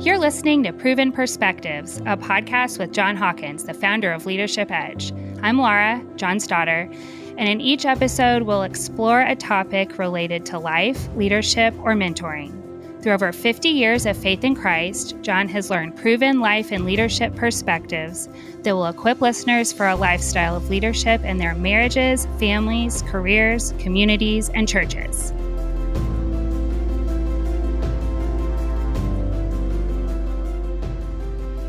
You're listening to Proven Perspectives, a podcast with John Hawkins, the founder of Leadership Edge. I'm Laura, John's daughter, and in each episode, we'll explore a topic related to life, leadership, or mentoring. Through over 50 years of faith in Christ, John has learned proven life and leadership perspectives that will equip listeners for a lifestyle of leadership in their marriages, families, careers, communities, and churches.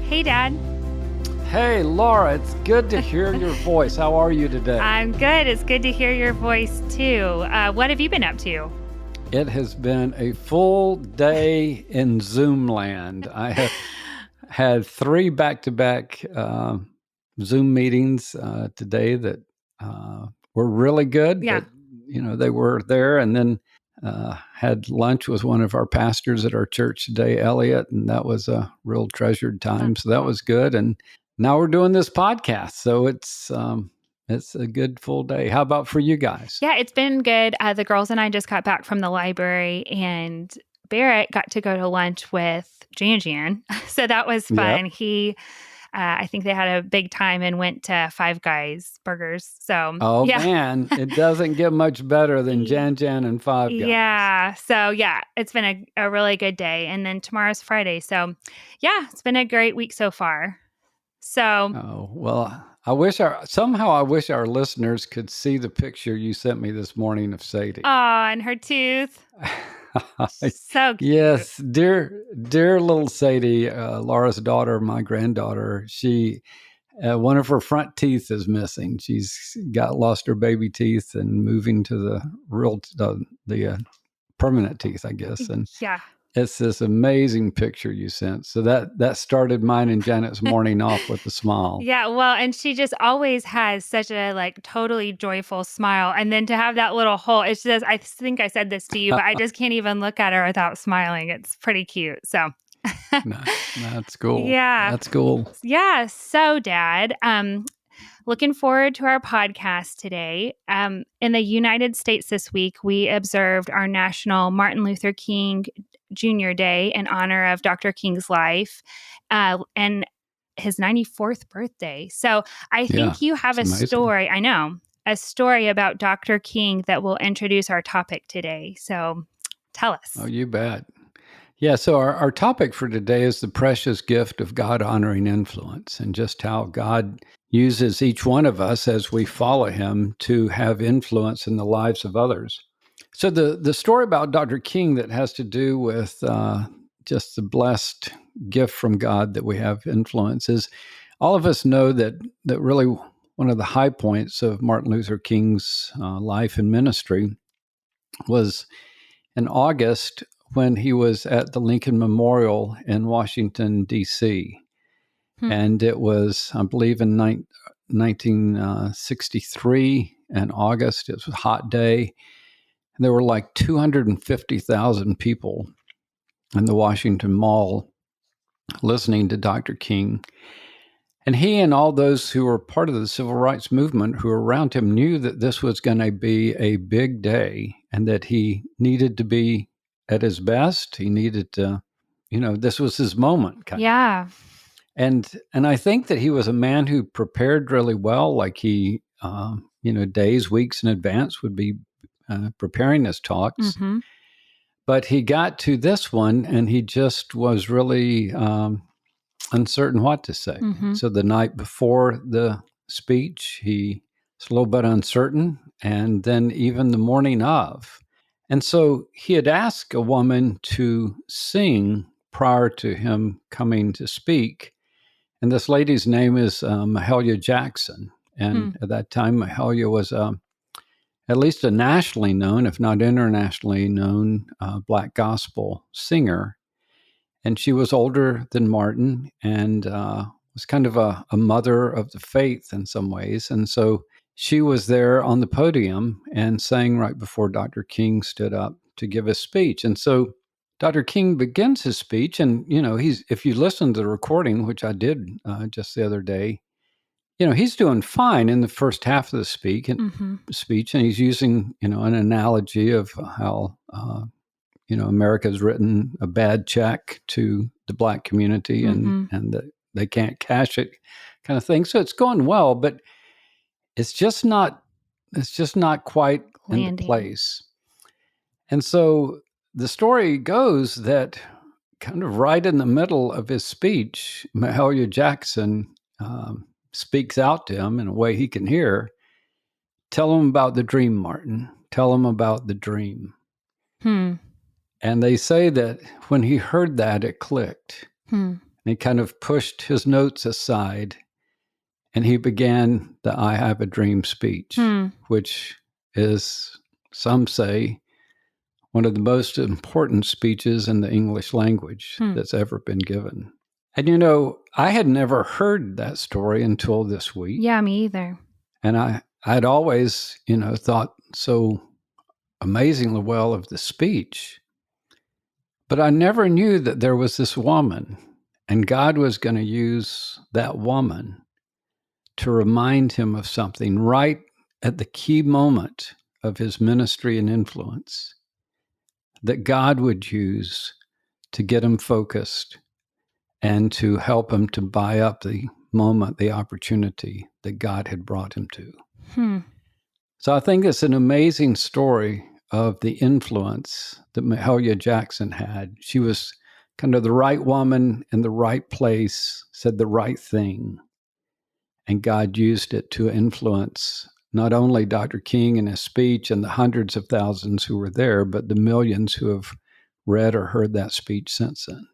Hey, Dad. Hey, Laura, it's good to hear your voice. How are you today? I'm good. It's good to hear your voice, too. What have you been up to? It has been a full day in Zoom land. I have had 3 back-to-back Zoom meetings today that were really good. Yeah. But, they were there, and then had lunch with one of our pastors at our church today, Elliot, and that was a real treasured time. So that was good. And now we're doing this podcast. So it's a good full day. How about for you guys? Yeah, it's been good. The girls and I just got back from the library, and Barrett got to go to lunch with Jan. So that was fun. Yep. I think they had a big time and went to Five Guys burgers. So, man, it doesn't get much better than Jan and Five Guys. Yeah. So, it's been a really good day. And then tomorrow's Friday. So, it's been a great week so far. So, I wish our listeners could see the picture you sent me this morning of Sadie. Oh, and her tooth. So cute. Yes, dear little Sadie, Laura's daughter, my granddaughter. She, one of her front teeth is missing. She's lost her baby teeth and moving to the permanent teeth, I guess. And it's this amazing picture you sent. So that started mine and Janet's morning off with a smile. Yeah, well, and she just always has such a totally joyful smile. And then to have that little hole, it's just, I think I said this to you, but I just can't even look at her without smiling. It's pretty cute. So that's cool. Yeah. That's cool. Yeah. So, Dad, looking forward to our podcast today. In the United States this week, we observed our National Martin Luther King Jr. Day in honor of Dr. King's life and his 94th birthday. So I think you have a story. I know, a story about Dr. King that will introduce our topic today. So tell us. Oh, you bet. Yeah, so our topic for today is the precious gift of God-honoring influence and just how God uses each one of us as we follow him to have influence in the lives of others. So the story about Dr. King that has to do with just the blessed gift from God that we have influence is all of us know that really one of the high points of Martin Luther King's life and ministry was in August when he was at the Lincoln Memorial in Washington, D.C. And it was, I believe, in 1963 in August. It was a hot day. And there were like 250,000 people in the Washington Mall listening to Dr. King. And he and all those who were part of the civil rights movement who were around him knew that this was going to be a big day and that he needed to be at his best. He needed to, this was his moment. Yeah. And I think that he was a man who prepared really well, like he, days, weeks in advance would be preparing his talks. Mm-hmm. But he got to this one and he just was really uncertain what to say. Mm-hmm. So the night before the speech, he was a little bit uncertain. And then even the morning of. And so he had asked a woman to sing prior to him coming to speak. And this lady's name is Mahalia Jackson. And at that time, Mahalia was at least a nationally known, if not internationally known, Black gospel singer. And she was older than Martin and was kind of a mother of the faith in some ways. And so she was there on the podium and sang right before Dr. King stood up to give his speech. And so Dr. King begins his speech, and, if you listen to the recording, which I did just the other day, he's doing fine in the first half of the speech, and he's using, an analogy of how America's written a bad check to the Black community and that they can't cash it, kind of thing. So it's going well, but it's just not quite landing into place. And so the story goes that kind of right in the middle of his speech, Mahalia Jackson speaks out to him in a way he can hear. Tell him about the dream, Martin. Tell him about the dream. And they say that when he heard that, it clicked. And he kind of pushed his notes aside and he began the I Have a Dream speech, which is, some say, one of the most important speeches in the English language that's ever been given. And, I had never heard that story until this week. Yeah, me either. And I'd always, thought so amazingly well of the speech. But I never knew that there was this woman, and God was going to use that woman to remind him of something right at the key moment of his ministry and influence that God would use to get him focused and to help him to buy up the moment, the opportunity that God had brought him to. So I think it's an amazing story of the influence that Mahalia Jackson had. She was kind of the right woman in the right place, said the right thing, and God used it to influence not only Dr. King and his speech and the hundreds of thousands who were there, but the millions who have read or heard that speech since then.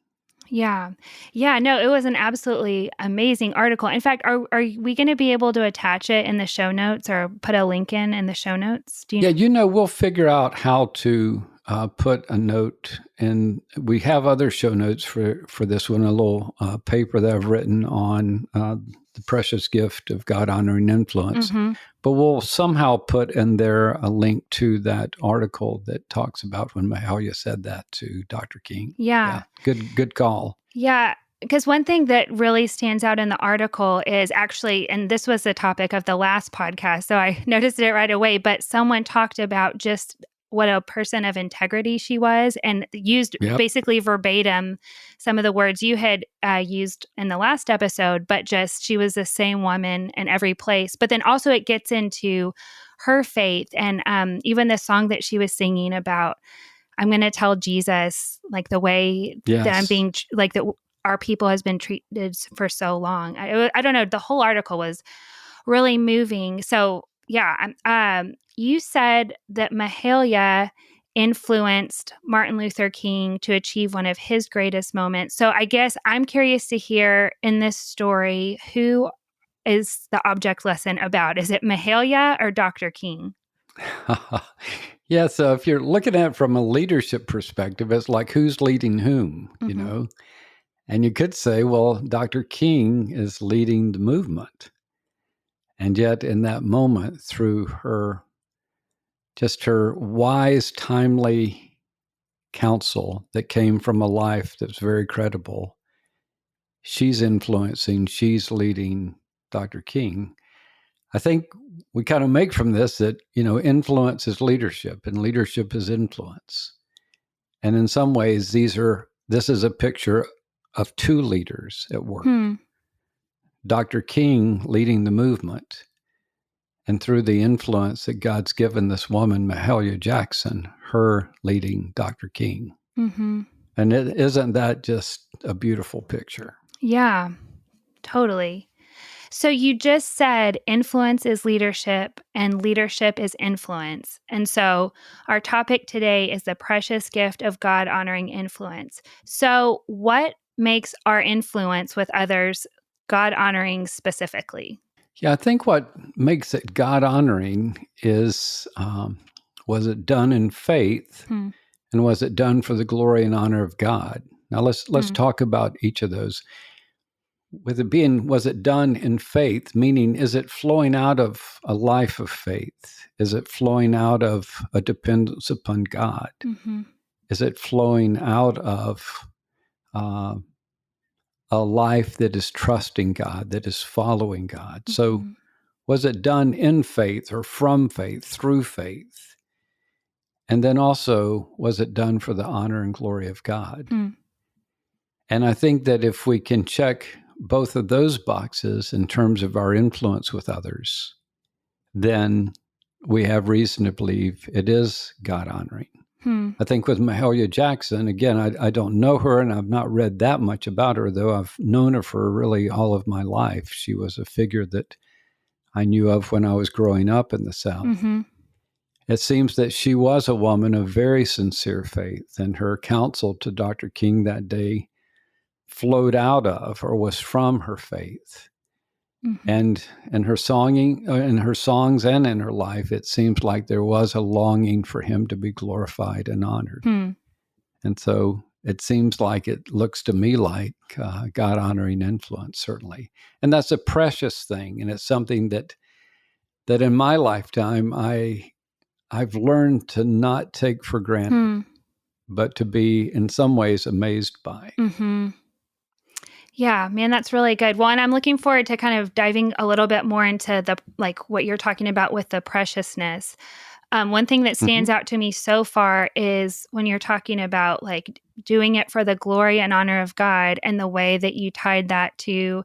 Yeah. No, it was an absolutely amazing article. In fact, are we going to be able to attach it in the show notes or put a link in the show notes? Do you know? We'll figure out how to put a note, and we have other show notes for this one, a little paper that I've written on the precious gift of God-honoring influence. But we'll somehow put in there a link to that article that talks about when Mahalia said that to Dr. King. Yeah. Good call. Yeah. Because one thing that really stands out in the article is actually, and this was the topic of the last podcast, so I noticed it right away, but someone talked about just what a person of integrity she was and used basically verbatim some of the words you had used in the last episode, but just she was the same woman in every place. But then also it gets into her faith and even the song that she was singing about, I'm going to tell Jesus like the way that I'm being, like that our people has been treated for so long. I don't know. The whole article was really moving. So yeah, you said that Mahalia influenced Martin Luther King to achieve one of his greatest moments. So I guess I'm curious to hear in this story, who is the object lesson about? Is it Mahalia or Dr. King? Yeah, so if you're looking at it from a leadership perspective, it's like who's leading whom, you know? And you could say, well, Dr. King is leading the movement. And yet in that moment, through her wise, timely counsel that came from a life that's very credible, she's influencing, she's leading Dr. King. I think we kind of make from this that, influence is leadership and leadership is influence. And in some ways, this is a picture of two leaders at work. Dr. King leading the movement, and through the influence that God's given this woman, Mahalia Jackson, her leading Dr. King. And isn't that just a beautiful picture? Yeah, totally. So you just said influence is leadership and leadership is influence. And so our topic today is the precious gift of God-honoring influence. So what makes our influence with others God-honoring specifically? Yeah, I think what makes it God-honoring is, was it done in faith, and was it done for the glory and honor of God? Now let's talk about each of those. With it being, was it done in faith, meaning is it flowing out of a life of faith? Is it flowing out of a dependence upon God? Is it flowing out of a life that is trusting God, that is following God? So was it done in faith or from faith, through faith? And then also, was it done for the honor and glory of God? Hmm. And I think that if we can check both of those boxes in terms of our influence with others, then we have reason to believe it is God honoring. I think with Mahalia Jackson, again, I don't know her and I've not read that much about her, though I've known her for really all of my life. She was a figure that I knew of when I was growing up in the South. Mm-hmm. It seems that she was a woman of very sincere faith, and her counsel to Dr. King that day flowed out of or was from her faith. Mm-hmm. And in her songing, in her songs and in her life, it seems like there was a longing for him to be glorified and honored. And so it seems like it looks to me like God honoring influence, certainly. And that's a precious thing. And it's something that in my lifetime, I've learned to not take for granted, but to be in some ways amazed by. Mm-hmm. Yeah, man, that's really good. Well, and I'm looking forward to kind of diving a little bit more into the, like what you're talking about with the preciousness. One thing that stands out to me so far is when you're talking about like doing it for the glory and honor of God, and the way that you tied that to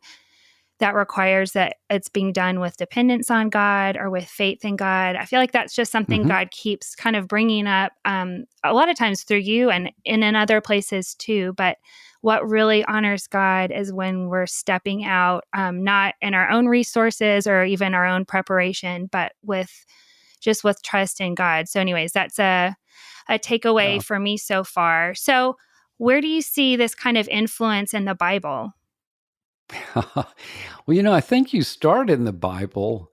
that requires that it's being done with dependence on God or with faith in God. I feel like that's just something God keeps kind of bringing up a lot of times through you and in other places too. But what really honors God is when we're stepping out, not in our own resources or even our own preparation, but with trust in God. So anyways, that's a takeaway for me so far. So where do you see this kind of influence in the Bible? Well, I think you start in the Bible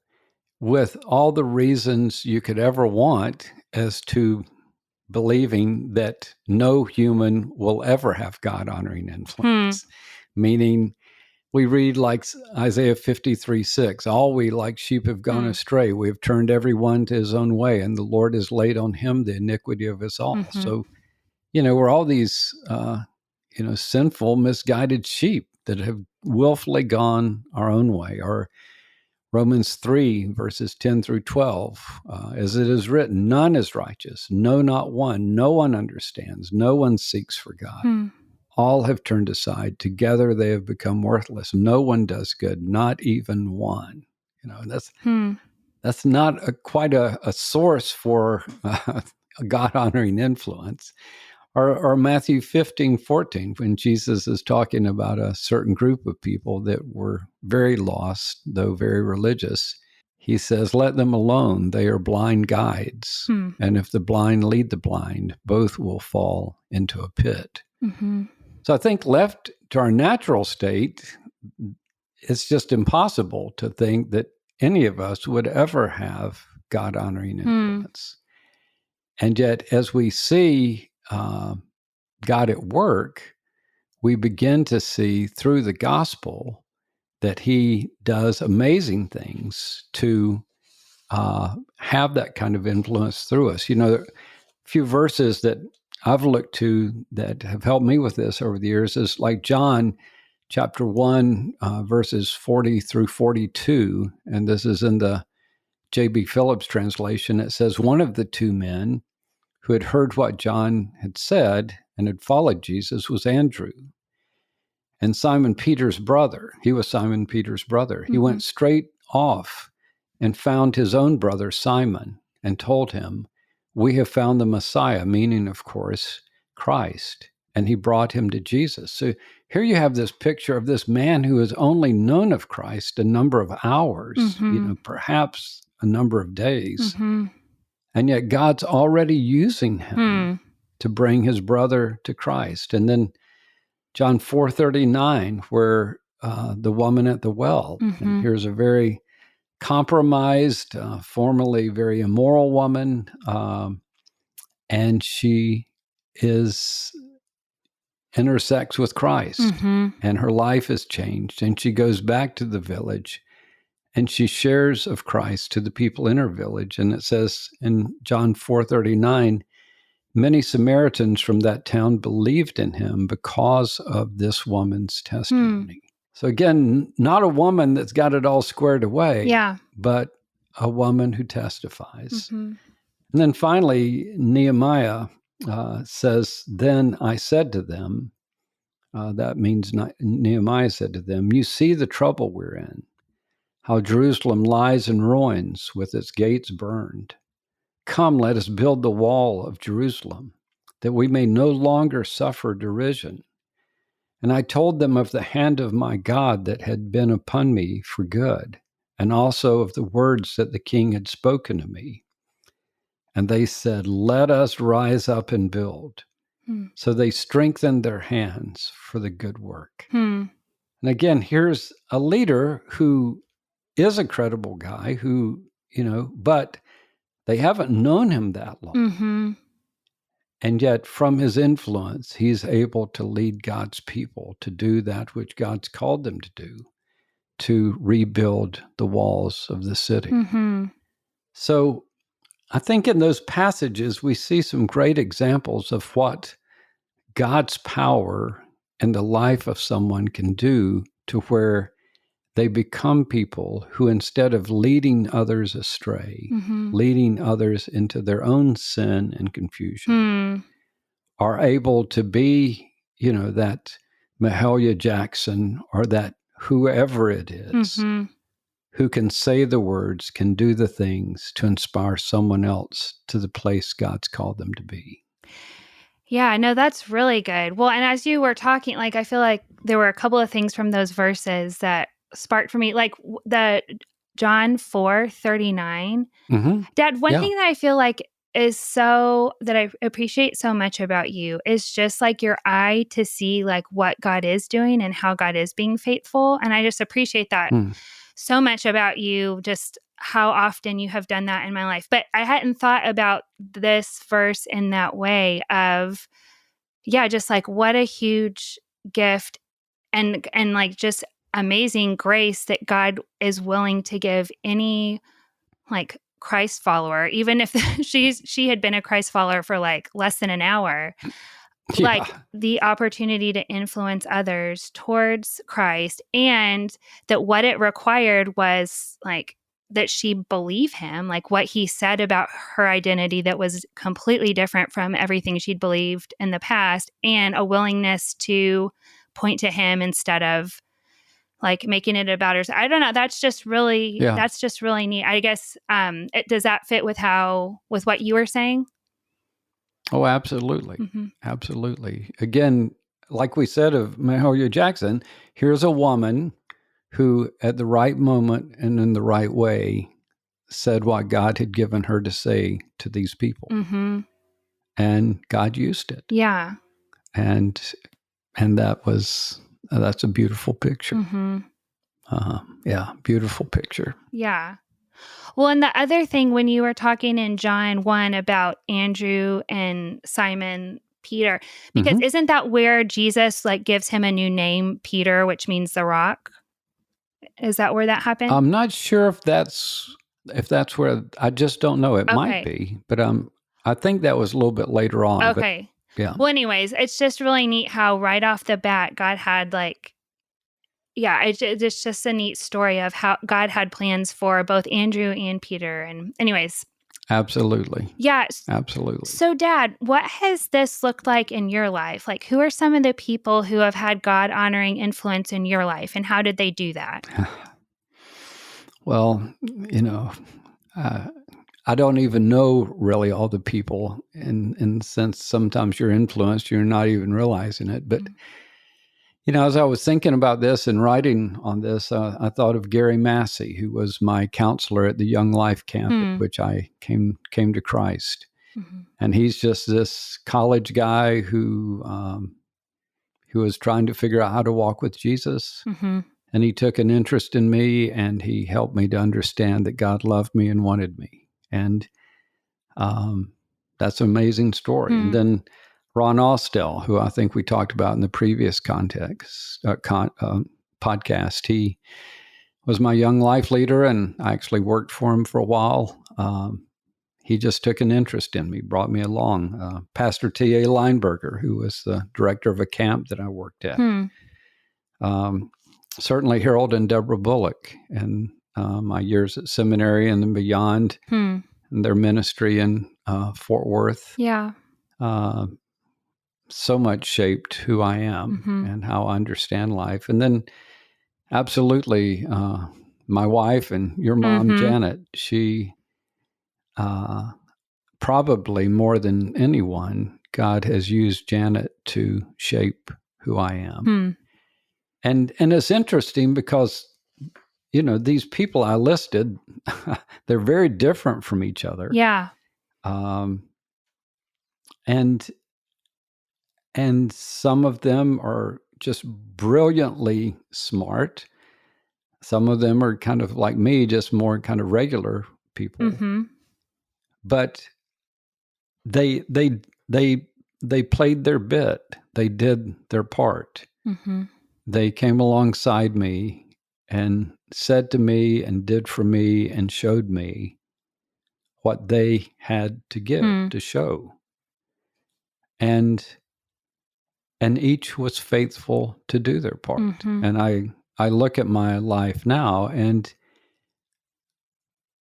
with all the reasons you could ever want as to believing that no human will ever have God-honoring influence. Meaning, we read like Isaiah 53:6, all we like sheep have gone astray. We have turned every one to his own way, and the Lord has laid on him the iniquity of us all. So, we're all these, sinful, misguided sheep that have willfully gone our own way. Or Romans 3, verses 10 through 12, as it is written, none is righteous, no, not one. No one understands. No one seeks for God. All have turned aside. Together they have become worthless. No one does good, not even one. That's not quite a source for a God-honoring influence. Or Matthew 15:14, when Jesus is talking about a certain group of people that were very lost, though very religious, he says, let them alone. They are blind guides. And if the blind lead the blind, both will fall into a pit. So I think left to our natural state, it's just impossible to think that any of us would ever have God-honoring influence. And yet, as we see God at work, we begin to see through the gospel that he does amazing things to have that kind of influence through us. There are a few verses that I've looked to that have helped me with this over the years is like John chapter 1, verses 40 through 42. And this is in the J.B. Phillips translation. It says, one of the two men who had heard what John had said and had followed Jesus was Andrew. And Simon Peter's brother, he was Simon Peter's brother. He went straight off and found his own brother Simon and told him, we have found the Messiah, meaning, of course, Christ. And he brought him to Jesus. So here you have this picture of this man who has only known of Christ a number of hours, perhaps a number of days. And yet God's already using him to bring his brother to Christ. And then John 4:39, where the woman at the well, and here's a very compromised, formerly very immoral woman, and she intersects with Christ, and her life is changed, and she goes back to the village, and she shares of Christ to the people in her village. And it says in John 4:39, many Samaritans from that town believed in him because of this woman's testimony. So again, not a woman that's got it all squared away, but a woman who testifies. And then finally, Nehemiah says, "Then I said to them," that means Nehemiah said to them, "You see the trouble we're in, how Jerusalem lies in ruins with its gates burned. Come, let us build the wall of Jerusalem, that we may no longer suffer derision." And I told them of the hand of my God that had been upon me for good, and also of the words that the king had spoken to me. And they said, "Let us rise up and build." So they strengthened their hands for the good work. And again, here's a leader who is a credible guy who, but they haven't known him that long. Mm-hmm. And yet, from his influence, he's able to lead God's people to do that which God's called them to do, to rebuild the walls of the city. Mm-hmm. So I think in those passages, we see some great examples of what God's power in the life of someone can do, to where they become people who, instead of leading others astray, leading others into their own sin and confusion, are able to be, that Mahalia Jackson or that whoever it is who can say the words, can do the things to inspire someone else to the place God's called them to be. Yeah, no, that's really good. Well, and as you were talking, like, I feel like there were a couple of things from those verses that sparked for me, like the John 4:39. Dad, one thing that I feel like is that I appreciate so much about you is just like your eye to see like what God is doing and how God is being faithful. And I just appreciate that so much about you, just how often you have done that in my life. But I hadn't thought about this verse in that way of, just like what a huge gift and like just amazing grace that God is willing to give any like Christ follower, even if she had been a Christ follower for like less than an hour. Like the opportunity to influence others towards Christ, and that what it required was like that she believe him, like what he said about her identity that was completely different from everything she'd believed in the past, and a willingness to point to him instead of like making it about herself. I don't know. That's just really neat. I guess, does that fit with what you were saying? Oh, absolutely. Absolutely. Again, like we said of Mahalia Jackson, here's a woman who at the right moment and in the right way said what God had given her to say to these people. And God used it. Yeah. And that's a beautiful picture. Yeah, beautiful picture. Yeah. Well, and the other thing, when you were talking in John 1 about Andrew and Simon Peter, because isn't that where Jesus like gives him a new name, Peter, which means the rock? Is that where that happened? I'm not sure if that's where, I just don't know. It might be, but I think that was a little bit later on. Okay. But, yeah. Well, anyways, it's just really neat how right off the bat, God had like, it's just a neat story of how God had plans for both Andrew and Peter. And anyways. Absolutely. Yeah. Absolutely. So, Dad, what has this looked like in your life? Like, who are some of the people who have had God-honoring influence in your life, and how did they do that? Well, I don't even know really all the people, in the sense sometimes you're influenced, you're not even realizing it. But, as I was thinking about this and writing on this, I thought of Gary Massey, who was my counselor at the Young Life camp at which I came to Christ. And he's just this college guy who was trying to figure out how to walk with Jesus. And he took an interest in me, and he helped me to understand that God loved me and wanted me. And that's an amazing story. And then Ron Austell, who I think we talked about in the previous podcast, he was my young life leader, and I actually worked for him for a while. He just took an interest in me, brought me along. Pastor T.A. Lineberger, who was the director of a camp that I worked at. Certainly Harold and Deborah Bullock, and my years at seminary and then beyond, and their ministry in Fort Worth. Yeah. So much shaped who I am and how I understand life. And then absolutely, my wife and your mom, Janet, she probably more than anyone, God has used Janet to shape who I am. And it's interesting because, these people I listed, they're very different from each other. Yeah. And some of them are just brilliantly smart. Some of them are kind of like me, just more kind of regular people. But they played their bit. They did their part. They came alongside me and said to me and did for me and showed me what they had to give, to show. And each was faithful to do their part. And I look at my life now, and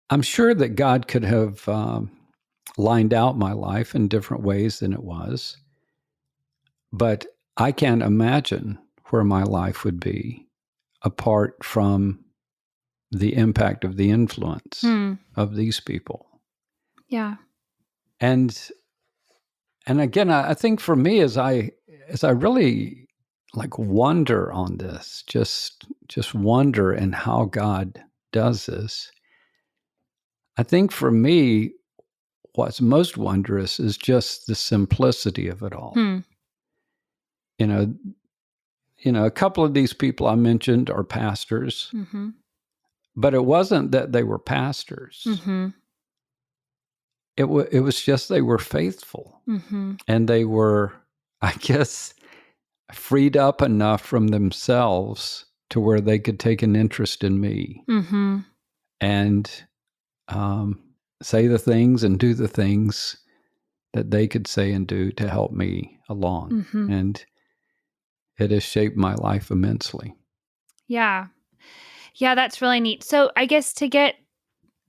I'm sure that God could have lined out my life in different ways than it was. But I can't imagine where my life would be apart from the impact of the influence of these people. Yeah. And again, I think for me, as I really wonder on this, just wonder in how God does this, I think for me, what's most wondrous is just the simplicity of it all. A couple of these people I mentioned are pastors, but it wasn't that they were pastors. It was just they were faithful, and they were, I guess, freed up enough from themselves to where they could take an interest in me and say the things and do the things that they could say and do to help me along. And it has shaped my life immensely. Yeah. Yeah, that's really neat. So I guess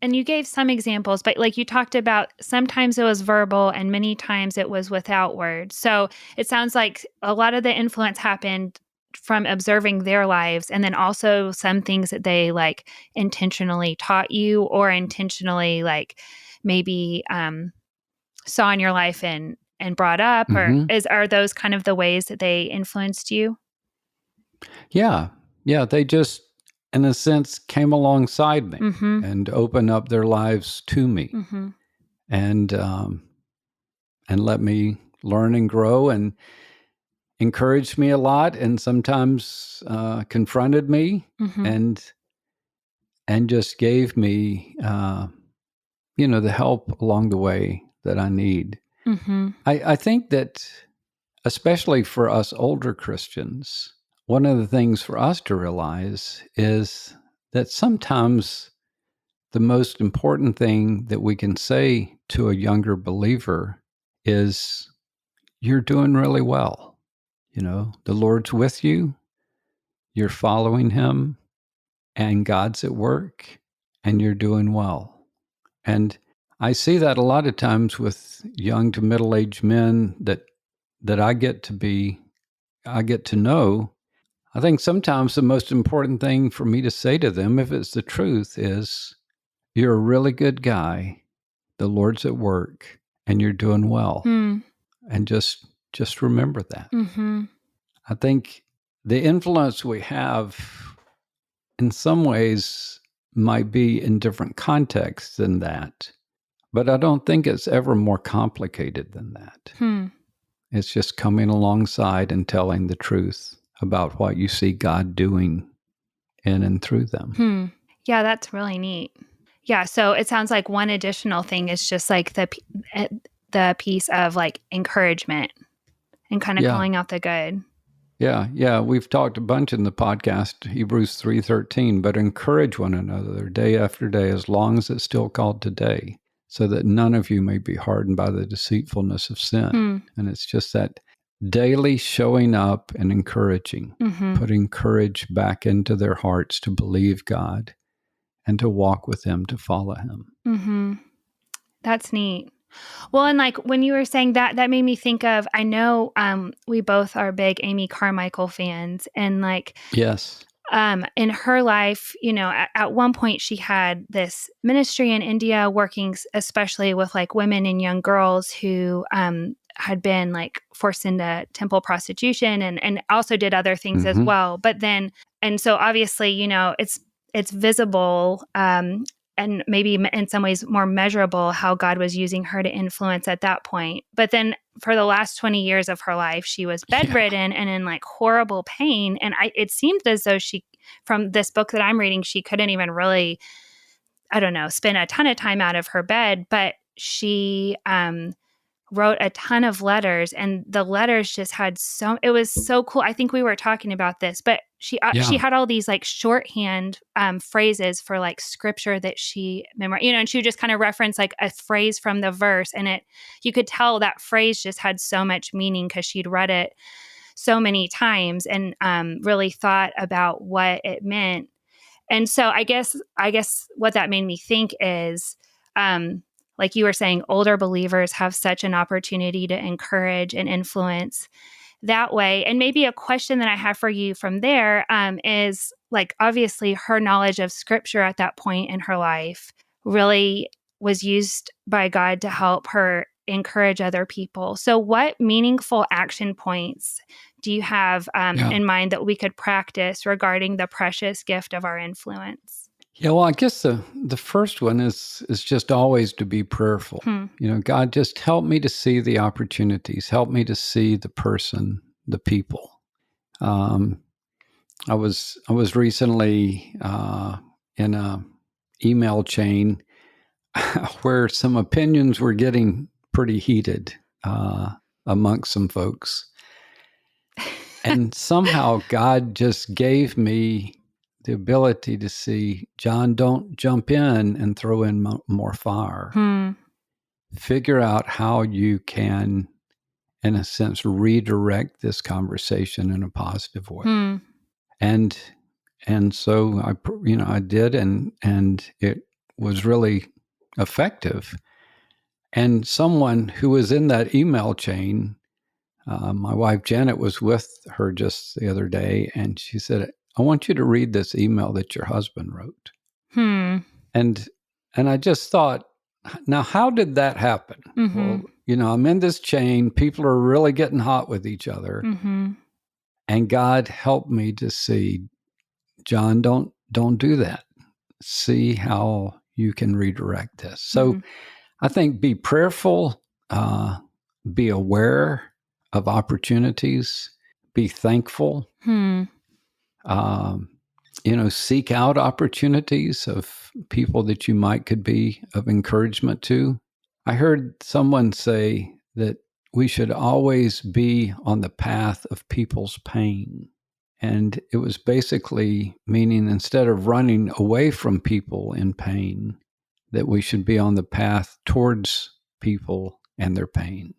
and you gave some examples, but like you talked about, sometimes it was verbal and many times it was without words. So it sounds like a lot of the influence happened from observing their lives, and then also some things that they intentionally taught you or intentionally maybe saw in your life and brought up, or are those kind of the ways that they influenced you? Yeah. They just, in a sense, came alongside me and opened up their lives to me, and let me learn and grow, and encouraged me a lot, and sometimes confronted me, and just gave me the help along the way that I need. I think that, especially for us older Christians, one of the things for us to realize is that sometimes the most important thing that we can say to a younger believer is, you're doing really well. The Lord's with you, you're following him, and God's at work, and you're doing well. And I see that a lot of times with young to middle-aged men that I get to know. I think sometimes the most important thing for me to say to them, if it's the truth, is, you're a really good guy. The Lord's at work, and you're doing well. And just remember that. I think the influence we have in some ways might be in different contexts than that, but I don't think it's ever more complicated than that. It's just coming alongside and telling the truth about what you see God doing in and through them. Yeah, that's really neat. Yeah, so it sounds like one additional thing is just the piece of encouragement and kind of calling out the good. Yeah. We've talked a bunch in the podcast, Hebrews 3:13, but encourage one another day after day, as long as it's still called today, so that none of you may be hardened by the deceitfulness of sin. And it's just that daily showing up and encouraging, putting courage back into their hearts to believe God and to walk with him, to follow him. That's neat. Well, and like when you were saying that, that made me think of, I know we both are big Amy Carmichael fans, and like Yes. in her life, at one point she had this ministry in India working especially with like women and young girls who had been like forced into temple prostitution and also did other things as Mm-hmm. well. But then, and so obviously, it's visible and maybe in some ways more measurable how God was using her to influence at that point. But then for the last 20 years of her life, she was bedridden and in like horrible pain. And it seemed as though from this book that I'm reading, she couldn't even really, I don't know, spend a ton of time out of her bed, but she wrote a ton of letters, and the letters just had it was so cool. I think we were talking about this, but she had all these like shorthand phrases for like scripture that she memorized, and she would just kind of reference like a phrase from the verse, and you could tell that phrase just had so much meaning because she'd read it so many times and really thought about what it meant. And so I guess what that made me think is, like you were saying, older believers have such an opportunity to encourage and influence that way. And maybe a question that I have for you from there is like, obviously her knowledge of scripture at that point in her life really was used by God to help her encourage other people. So what meaningful action points do you have in mind that we could practice regarding the precious gift of our influence? Yeah, well, I guess the first one is just always to be prayerful. God, just help me to see the opportunities. Help me to see the person, the people. I was recently in a email chain where some opinions were getting pretty heated amongst some folks. And somehow God just gave me the ability to see, John, don't jump in and throw in more fire. Figure out how you can, in a sense, redirect this conversation in a positive way. And so I did, and it was really effective. And someone who was in that email chain, my wife Janet was with her just the other day, and she said, I want you to read this email that your husband wrote. And I just thought, now, how did that happen? Well, I'm in this chain. People are really getting hot with each other. And God helped me to see, John, don't do that. See how you can redirect this. So I think be prayerful, be aware of opportunities, be thankful, seek out opportunities of people that you could be of encouragement to. I heard someone say that we should always be on the path of people's pain. And it was basically meaning, instead of running away from people in pain, that we should be on the path towards people and their pain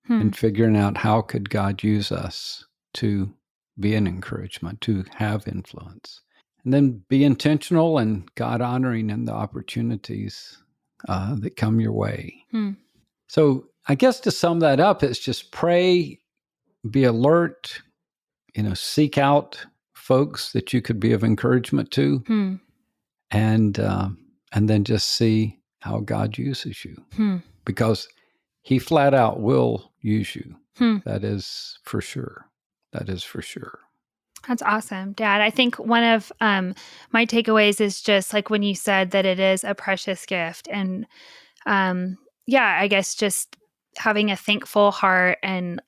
and figuring out how could God use us to be an encouragement, to have influence. And then be intentional and God honoring in the opportunities that come your way. So I guess to sum that up, it's just pray, be alert, seek out folks that you could be of encouragement to, and then just see how God uses you, because He flat out will use you. That is for sure. That is for sure. That's awesome, Dad. I think one of my takeaways is just like when you said that it is a precious gift, and I guess just having a thankful heart and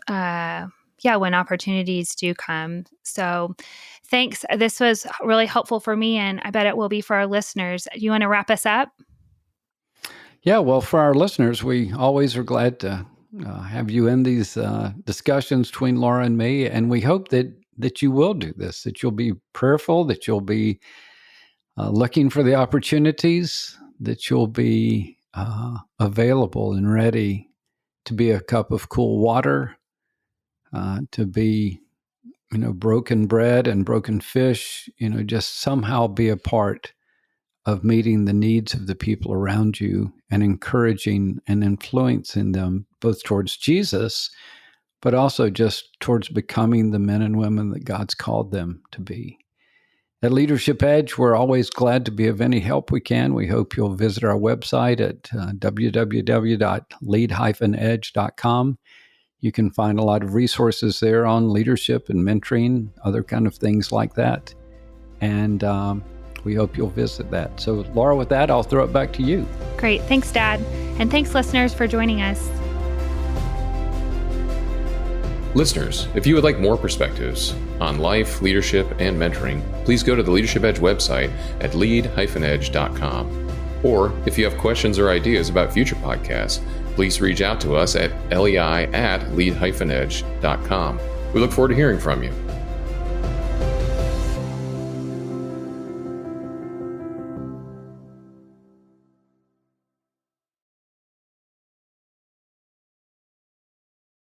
when opportunities do come. So thanks. This was really helpful for me, and I bet it will be for our listeners. Do you want to wrap us up? Yeah, well, for our listeners, we always are glad to have you in these discussions between Laura and me, and we hope that you will do this, that you'll be prayerful, that you'll be looking for the opportunities, that you'll be available and ready to be a cup of cool water, to be, broken bread and broken fish, just somehow be a part of meeting the needs of the people around you and encouraging and influencing them both towards Jesus, but also just towards becoming the men and women that God's called them to be. At Leadership Edge, we're always glad to be of any help we can. We hope you'll visit our website at www.lead-edge.com. You can find a lot of resources there on leadership and mentoring, other kind of things like that. And we hope you'll visit that. So, Laura, with that, I'll throw it back to you. Great. Thanks, Dad. And thanks, listeners, for joining us. Listeners, if you would like more perspectives on life, leadership, and mentoring, please go to the Leadership Edge website at lead-edge.com. Or if you have questions or ideas about future podcasts, please reach out to us at lei@lead-edge.com. We look forward to hearing from you.